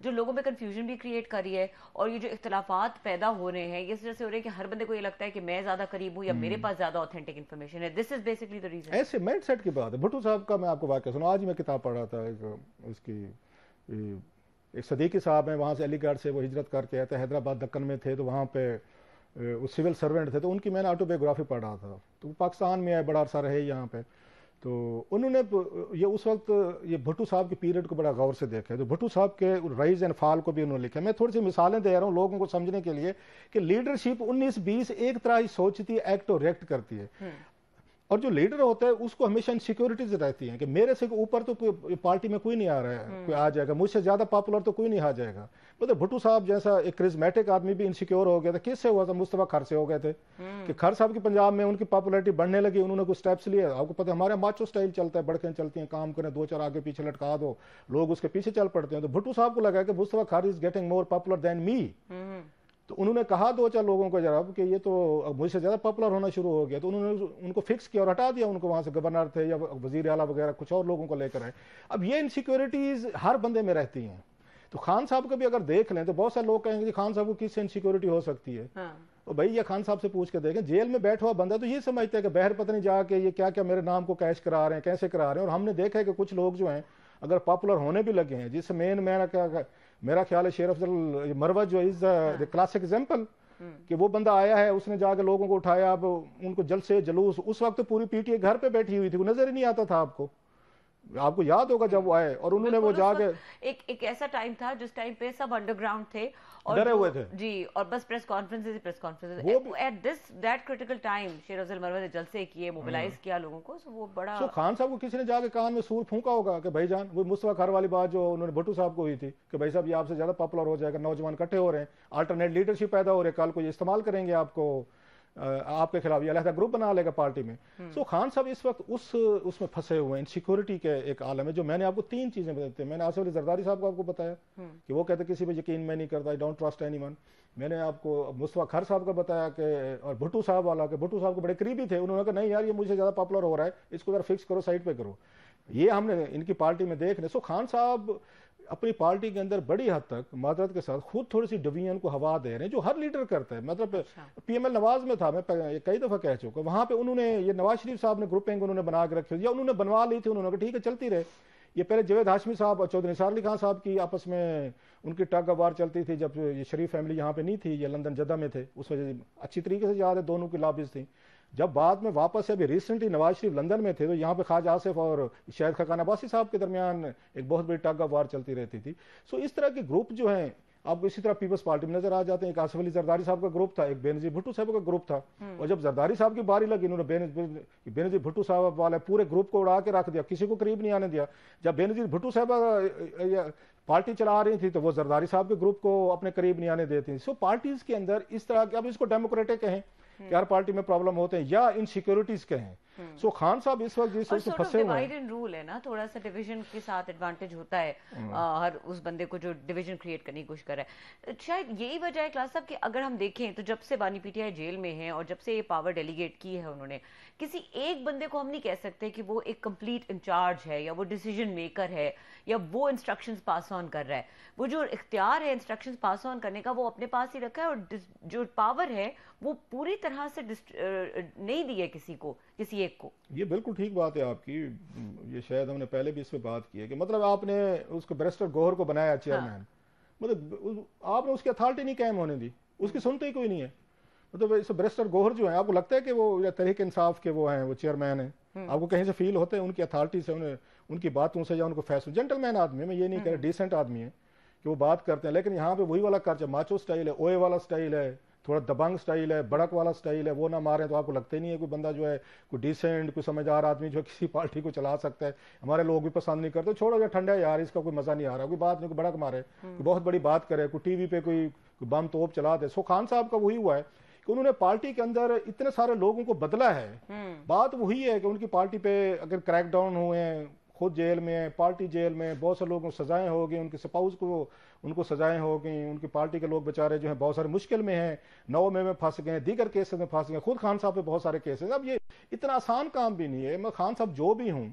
جو لوگوں میں کنفیوژن بھی کریٹ کر رہی ہے, اور یہ جو اختلافات پیدا ہو رہے ہیں یہ اس وجہ سے ہو رہے ہیں کہ ہر بندے کو یہ لگتا ہے کہ میں زیادہ قریب ہوں یا میرے پاس زیادہ اوتھینٹک انفارمیشن ہے. دس از بیسکلی دا ریزن. ایسے مائنڈ سیٹ کی بات ہے. بھٹو صاحب کا میں آپ کو واقعہ سنا, آج میں کتاب پڑھ رہا تھا, اس کی ایک صدیقی صاحب ہیں, وہاں سے علی گڑھ سے وہ ہجرت کر کے آتے, حیدرآباد دکن میں تھے, تو وہاں پہ وہ سول سرونٹ تھے, تو ان کی میں نے آٹو بایوگرافی پڑھ رہا تھا. تو وہ پاکستان میں آئے, بڑا عرصہ رہے یہاں پہ. تو انہوں نے یہ اس وقت یہ بھٹو صاحب کے پیریڈ کو بڑا غور سے دیکھا ہے. تو بھٹو صاحب کے رائز اینڈ فال کو بھی انہوں نے لکھا. میں تھوڑی سی مثالیں دے رہا ہوں لوگوں کو سمجھنے کے لیے کہ لیڈرشپ 19-20 ایک طرح ہی سوچتی ہے, ایکٹ اور ریئیکٹ کرتی ہے. اور جو لیڈر ہوتا ہے اس کو ہمیشہ انسیکیورٹیز رہتی ہیں کہ میرے سے اوپر تو پارٹی میں کوئی نہیں آ رہا ہے, کوئی آ جائے گا, مجھ سے زیادہ پاپولر تو کوئی نہیں آ جائے گا. مطلب بھٹو صاحب جیسا ایک کرزمیٹک آدمی بھی انسیکیور ہو گیا تھا. کس سے ہوا تھا؟ مصطفیٰ کھر سے ہو گئے تھے کہ کھر صاحب کی پنجاب میں ان کی پاپولیرٹی بڑھنے لگی, انہوں نے کچھ سٹیپس لیے. آپ کو پتہ ہے ہمارے ماچو سٹائل چلتا ہے, بڑکیں چلتی ہیں, کام کریں, 2-4 آگے پیچھے لٹکا دو, لوگ اس کے پیچھے چل پڑتے ہیں. تو بھٹو صاحب کو لگا کہ مصطفیٰ کھر از گیٹنگ مور پاپولر دین می. تو انہوں نے کہا 2-4 لوگوں کو جناب کہ یہ تو مجھ سے زیادہ پاپولر ہونا شروع ہو گیا. تو انہوں نے ان کو فکس کیا اور ہٹا دیا ان کو, وہاں سے گورنر تھے یا وزیر اعلیٰ وغیرہ کچھ اور لوگوں کو لے کر آئے. اب یہ انسیکیورٹیز ہر بندے میں رہتی ہیں. تو خان صاحب کو بھی اگر دیکھ لیں تو بہت سارے لوگ کہیں گے خان صاحب کو کس سے انسیکیورٹی ہو سکتی ہے. تو بھائی یہ خان صاحب سے پوچھ کے دیکھیں, جیل میں بیٹھا ہوا بندہ تو یہ سمجھتا ہے کہ باہر پتہ نہیں جا کے یہ کیا کیا میرے نام کو کیش کرا رہے ہیں, کیسے کرا رہے ہیں. اور ہم نے دیکھا ہے کہ کچھ لوگ جو ہیں اگر پاپولر ہونے بھی لگے ہیں, جس سے میرا خیال ہے شیر افضل مروت جو از دا کلاسک ایگزامپل, کہ وہ بندہ آیا ہے, اس نے جا کے لوگوں کو اٹھایا, اب ان کو جلسے جلوس, اس وقت پوری پی ٹی اے گھر پہ بیٹھی ہوئی تھی, وہ نظر ہی نہیں آتا تھا. آپ کو یاد ہوگا جب وہ آئے اور انہوں نے وہ جا کے ایک ایسا ٹائم تھا جس ٹائم پہ سب انڈر گراؤنڈ تھے اور ڈرے ہوئے تھے جی, اور بس press conference at that critical time Sher Afzal مروت نے جلسے کیے, موبلائز کیا لوگوں کو. وہ بڑا خان صاحب کو کسی نے جا کے کان میں سور پھونکا ہوگا کہ بھائی جان, وہ مصطفیٰ کھر والی بات جو انہوں نے بھٹو صاحب کو ہوئی تھی کہ بھائی صاحب یہ آپ سے زیادہ پاپولر ہو جائے گا, نوجوان اکٹھے ہو رہے ہیں, الٹرنیٹ لیڈرشپ پیدا ہو رہے ہیں, کل کو یہ استعمال کریں گے آپ کو, آپ کے خلاف یہ علیحدہ گروپ بنا لے گا پارٹی میں. سو خان صاحب اس وقت اس میں پھنسے ہوئے ہیں, انسیکیورٹی کے ایک عالم ہے. جو میں نے آپ کو 3 چیزیں بتائی, میں نے آصف علی زرداری صاحب کو آپ کو بتایا کہ وہ کہتے کسی پہ یقین میں نہیں کرتا, I don't trust anyone. میں نے آپ کو مصطفیٰ کھر صاحب کا بتایا کہ, اور بھٹو صاحب والا کہ بھٹو صاحب کو بڑے قریبی تھے, انہوں نے کہا نہیں یار یہ مجھ سے زیادہ پاپولر ہو رہا ہے, اس کو ذرا فکس کرو, سائڈ پہ کرو. یہ ہم نے ان کی پارٹی میں دیکھ رہے. سو خان صاحب اپنی پارٹی کے اندر بڑی حد تک معذرت کے ساتھ خود تھوڑی سی ڈویژن کو ہوا دے رہے ہیں, جو ہر لیڈر کرتا ہے. مطلب پی ایم ایل نواز میں تھا, میں کئی دفعہ کہہ چکا, وہاں پہ انہوں نے یہ نواز شریف صاحب نے گروپنگ انہوں نے بنا کے رکھی, یا انہوں نے بنوا لی تھی, انہوں نے کہا ٹھیک ہے چلتی رہے. یہ پہلے جاوید ہاشمی صاحب اور چودھری نثار علی خان صاحب کی آپس میں ان کی ٹگ آف وار چلتی تھی, جب یہ شریف فیملی یہاں پہ نہیں تھی, یہ لندن جدہ میں تھے, اس وجہ اچھی طریقے سے یاد ہے دونوں کی لابیز تھیں. جب بعد میں واپس ابھی ریسنٹلی نواز شریف لندن میں تھے تو یہاں پہ خواجہ آصف اور شاہد خاقان عباسی صاحب کے درمیان ایک بہت بڑی ٹگ آف وار چلتی رہتی تھی. سو اس طرح کے گروپ جو ہیں آپ کو اسی طرح پیپلز پارٹی میں نظر آ جاتے ہیں. ایک آصف علی زرداری صاحب کا گروپ تھا, ایک بے نظیر بھٹو صاحب کا گروپ تھا, اور جب زرداری صاحب کی باری لگی انہوں نے بے نظیر بھٹو صاحب والے پورے گروپ کو اڑا کے رکھ دیا, کسی کو قریب نہیں آنے دیا. جب بے نظیر بھٹو صاحب پارٹی چلا رہی تھی تو وہ زرداری صاحب کے گروپ کو اپنے قریب نہیں آنے دیتی. سو پارٹیز کے اندر اس طرح کے, اب اس کو ڈیموکریٹک کہیں کہ ہر پارٹی میں پرابلم ہوتے ہیں, یا انسیکیورٹیز کہیں. سو خان صاحب اس وقت جس سے پھنسے ہوئے ہیں, رول ہے نا, تھوڑا سا ڈویژن کے ساتھ ایڈوانٹیج ہوتا ہے ہر اس بندے کو جو ڈویژن کریٹ کرنے کی کوشش کر رہا ہے. شاید یہی وجہ ہے کلاس صاحب کہ اگر ہم دیکھیں تو جب سے بانی پی ٹی آئی جیل میں ہیں اور جب سے یہ پاور ڈیلیگیٹ کی ہے انہوں نے, کسی ایک بندے کو ہم نہیں کہہ سکتے کہ وہ ایک کمپلیٹ انچارج ہے یا وہ ڈیسیجن میکر ہے یا وہ انسٹرکشنز پاس آن کر رہا ہے. وہ جو اختیار ہے انسٹرکشنز پاس آن کرنے کا وہ اپنے پاس ہی رکھا ہے, اور جو پاور ہے وہ پوری طرح سے نہیں دی ہے کسی کو, کسی ایک کو. یہ بالکل ٹھیک بات ہے آپ کی. یہ شاید ہم نے پہلے بھی اس پہ بات کی ہے کہ مطلب آپ نے اس کو بیرسٹر گوہر کو بنایا چیئرمین, مطلب آپ نے اس کی اتھارٹی نہیں قائم ہونے دی, اس کی سنتے ہی کوئی نہیں ہے. مطلب اس بیرسٹر گوہر جو ہیں, آپ کو لگتا ہے کہ وہ یا تحریک انصاف کے وہ ہیں, وہ چیئرمین ہیں, آپ کو کہیں سے فیل ہوتے ہیں ان کی اتھارٹی سے, ان کی باتوں سے, یا ان کو فیصلوں, جینٹل مین آدمی ہے, میں یہ نہیں کہہ رہا, ڈیسنٹ آدمی ہے کہ وہ بات کرتے ہیں. لیکن یہاں پہ وہی والا کلچر, ماچو سٹائل ہے, اوے والا سٹائل ہے, تھوڑا دبنگ سٹائل ہے, بڑک والا سٹائل ہے, وہ نہ ماریں تو آپ کو لگتے نہیں ہے کوئی بندہ جو ہے کوئی ڈیسنٹ, کوئی سمجھدار آدمی جو کسی پارٹی کو چلا سکتا ہے. ہمارے لوگ بھی پسند نہیں کرتے, چھوڑو جو ٹھنڈا ہے یار, اس کا کوئی مزہ نہیں آ رہا, کوئی بات نہیں, کوئی بڑک مارے, کوئی بہت بڑی بات کرے, کوئی ٹی وی پہ کوئی بم توپ چلا دے. سو خان صاحب کا وہی ہوا ہے کہ انہوں نے پارٹی کے اندر اتنے سارے لوگوں کو بدلا ہے. بات وہی ہے کہ ان کی پارٹی پہ اگر کریک ڈاؤن ہوئے ہیں, خود جیل میں ہیں, پارٹی جیل میں, بہت سے لوگوں کو سزائیں ہو گئی, ان کے سپاؤس کو ان کو سزائیں ہو گئیں, ان کی پارٹی کے لوگ بیچارے جو ہیں بہت سارے مشکل میں ہیں, 9 مئی میں پھنس گئے, دیگر کیسز میں پھنس گئے, خود خان صاحب پہ بہت سارے کیسز. اب یہ اتنا آسان کام بھی نہیں ہے. میں خان صاحب جو بھی ہوں,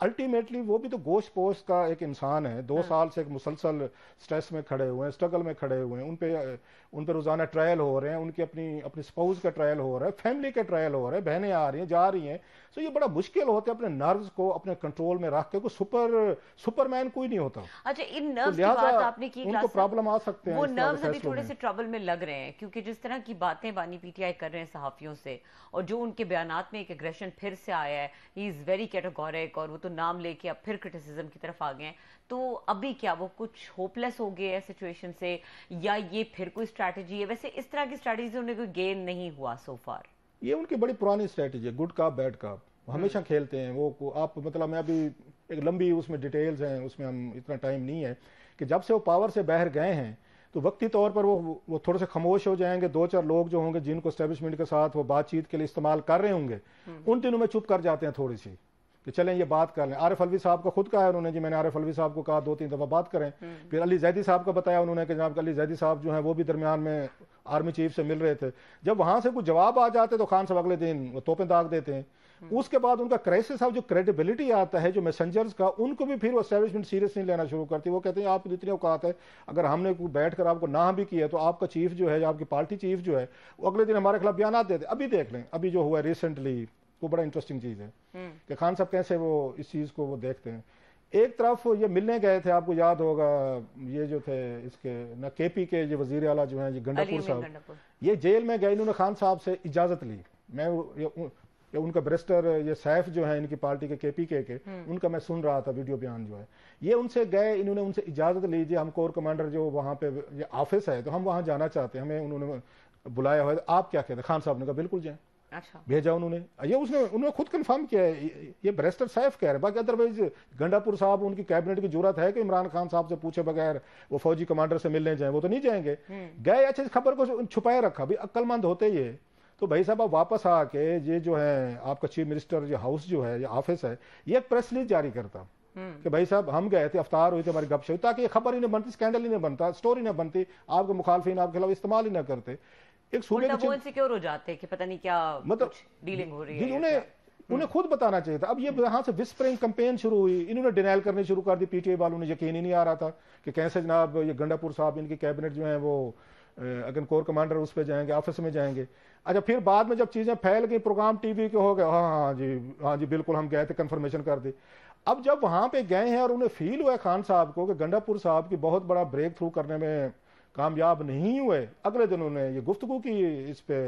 الٹیمیٹلی وہ بھی تو گوشت پوشت کا ایک انسان ہے, 2 سال سے ایک مسلسل سٹریس میں کھڑے ہوئے ہیں, اسٹرگل میں کھڑے ہوئے ہیں, ان پہ روزانہ ٹرائل ہو رہے ہیں, ان کی اپنی سپاؤز کا ٹرائل ہو رہا ہے, فیملی کا ٹرائل ہو رہا ہے, بہنیں آ رہی ہیں جا رہی ہیں. سو یہ بڑا مشکل ہوتا ہے اپنے نروز کو اپنے کنٹرول میں رکھ کے, کوئی سپر مین کوئی نہیں ہوتا. اچھا, ان نروز کی بات آپ نے کی, ان کو پرابلم آ سکتے ہیں, وہ نروز ابھی تھوڑے سے ٹربل میں لگ رہے ہیں, کیونکہ جس طرح کی باتیں بانی پی ٹی آئی کر رہے ہیں صحافیوں سے, اور جو ان کے بیانات میں ایک ایگریشن پھر سے آیا ہے, ہی از ویری کیٹیگورک, اور وہ تو نام لے کے اب پھر کرٹیسزم کی طرف آ گئے ہیں. تو ابھی کیا وہ کچھ ہوپ لیس ہو گئے ہیں سچویشن سے, یا یہ پھر کوئی اسٹریٹجی ہے؟ ویسے اس طرح کی اسٹریٹجی انہیں کوئی گین نہیں ہوا سو فار. یہ ان کی بڑی پرانی اسٹریٹجی ہے, گڈ کاپ بیڈ کاپ, ہمیشہ کھیلتے ہیں وہ. آپ مطلب میں ابھی ایک لمبی اس میں ڈیٹیلز ہیں, اس میں ہم اتنا ٹائم نہیں ہے, کہ جب سے وہ پاور سے باہر گئے ہیں تو وقتی طور پر وہ تھوڑے سے خاموش ہو جائیں گے. 2-4 لوگ جو ہوں گے جن کو اسٹیبلشمنٹ کے ساتھ وہ بات چیت کے لیے استعمال کر رہے ہوں گے, ان دنوں میں چپ کر جاتے ہیں تھوڑی سی, کہ چلیں یہ بات کر لیں. عارف الوی صاحب کا خود کہا ہے انہوں نے, جی میں نے عارف الوی صاحب کو کہا 2-3 دفعہ بات کریں. پھر علی زیدی صاحب کا بتایا انہوں نے کہ جناب علی زیدی صاحب جو ہیں وہ بھی درمیان میں آرمی چیف سے مل رہے تھے. جب وہاں سے کوئی جواب آ جاتے تو خان صاحب اگلے دن وہ توپیں داغ دیتے ہیں. اس کے بعد ان کا کرائسس صاحب جو کریڈیبلٹی آتا ہے جو میسنجرز کا, ان کو بھی پھر وہ اسٹیبلشمنٹ سیریس نہیں لینا شروع کرتی. وہ کہتے ہیں آپ اتنی اوقات ہے, اگر ہم نے بیٹھ کر آپ کو نہ بھی کیا تو آپ کا چیف جو ہے یا آپ کی پارٹی چیف جو ہے وہ اگلے دن ہمارے خلاف بیانات دیتے. ابھی دیکھ لیں ابھی جو ہوا ہے ریسنٹلی, وہ بڑا انٹرسٹنگ چیز ہے کہ خان صاحب کیسے وہ اس چیز کو وہ دیکھتے ہیں. ایک طرف یہ ملنے گئے تھے, آپ کو یاد ہوگا یہ جو تھے اس کے نہ کے پی کے جو وزیر اعلیٰ جو ہیں یہ گنڈا پور صاحب, یہ جیل میں گئے, انہوں نے خان صاحب سے اجازت لی. میں ان کا بریسٹر یہ سیف جو ہیں ان کی پارٹی کے پی کے ان کا میں سن رہا تھا ویڈیو بیان جو ہے, یہ ان سے گئے, انہوں نے ان سے اجازت لیجیے, ہم کور کمانڈر جو وہاں پہ یہ آفس ہے تو ہم وہاں جانا چاہتے ہیں, ہمیں انہوں نے بلایا ہوا ہے, آپ کیا کہتے ہیں؟ خان صاحب نے کہا بالکل جائیں. اچھا, بھیجا انہوں نے, یہ انہوں نے خود کنفرم کیا ہے, یہ بریسٹر سیف کہہ رہے ہیں. باقی ادروائز گنڈا پور صاحب ان کی کیبنٹ کی ضرورت ہے کہ عمران خان صاحب سے پوچھے بغیر وہ فوجی کمانڈر سے ملنے جائیں؟ وہ تو نہیں جائیں گے. گئے, اچھا خبر کو چھپائے رکھا. بھی عقل مند ہوتے یہ تو بھائی صاحب آپ واپس آ کے یہ جو ہے آپ کا چیف منسٹر یہ ہاؤس جو ہے یہ آفس ہے یہ ایک پریس ریلیز جاری کرتا کہ بھائی صاحب ہم گئے تھے, افطار ہوئی تھی ہماری گپ شپ, تاکہ یہ خبر ہی نہیں بنتی, اسکینڈل ہی نہیں بنتا, اسٹوری نہ بنتی, آپ کے مخالفین آپ کے خلاف استعمال ہی نہ کرتے. ایک صوبے وہ انسیکیور ہو جاتے کہ پتہ نہیں کیا مطلب ڈیلنگ ہو رہی ہے. انہیں خود بتانا چاہیے تھا. اب یہ یہاں سے وسپرنگ کمپین شروع ہوئی, انہوں نے ڈینائل کرنی شروع کر دی. پی ٹی آئی والوں نے یقین ہی نہیں آ رہا تھا کہ کیسے جناب یہ گنڈا پور صاحب ان کی کیبنٹ جو ہیں وہ اگر کور کمانڈر اس پہ جائیں گے, آفس میں جائیں گے. اچھا پھر بعد میں جب چیزیں پھیل گئی, پروگرام ٹی وی کے ہو گئے, ہاں جی بالکل ہم گئے تھے, کنفرمیشن کر دی. اب جب وہاں پہ گئے ہیں اور انہیں فیل ہوا ہے خان صاحب کو کہ گنڈا پور صاحب کی بہت بڑا بریک تھرو کرنے میں کامیاب نہیں ہوئے, اگلے دن انہوں نے یہ گفتگو کی اس پہ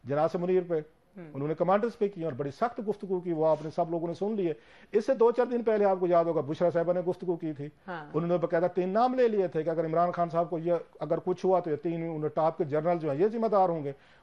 جناح منیر پہ, انہوں نے کمانڈرز پہ کی اور بڑی سخت گفتگو کی, وہ آپ نے سب لوگوں نے سن لی ہے. اس سے 2-4 دن پہلے آپ کو یاد ہوگا بشرا صاحبہ نے گفتگو کی تھی, انہوں نے باقاعدہ 3 نام لے لیے تھے کہ اگر عمران خان صاحب کو یہ اگر کچھ ہوا تو یہ 3 ٹاپ کے جنرل جو ہیں یہ ذمہ دار ہوں گے.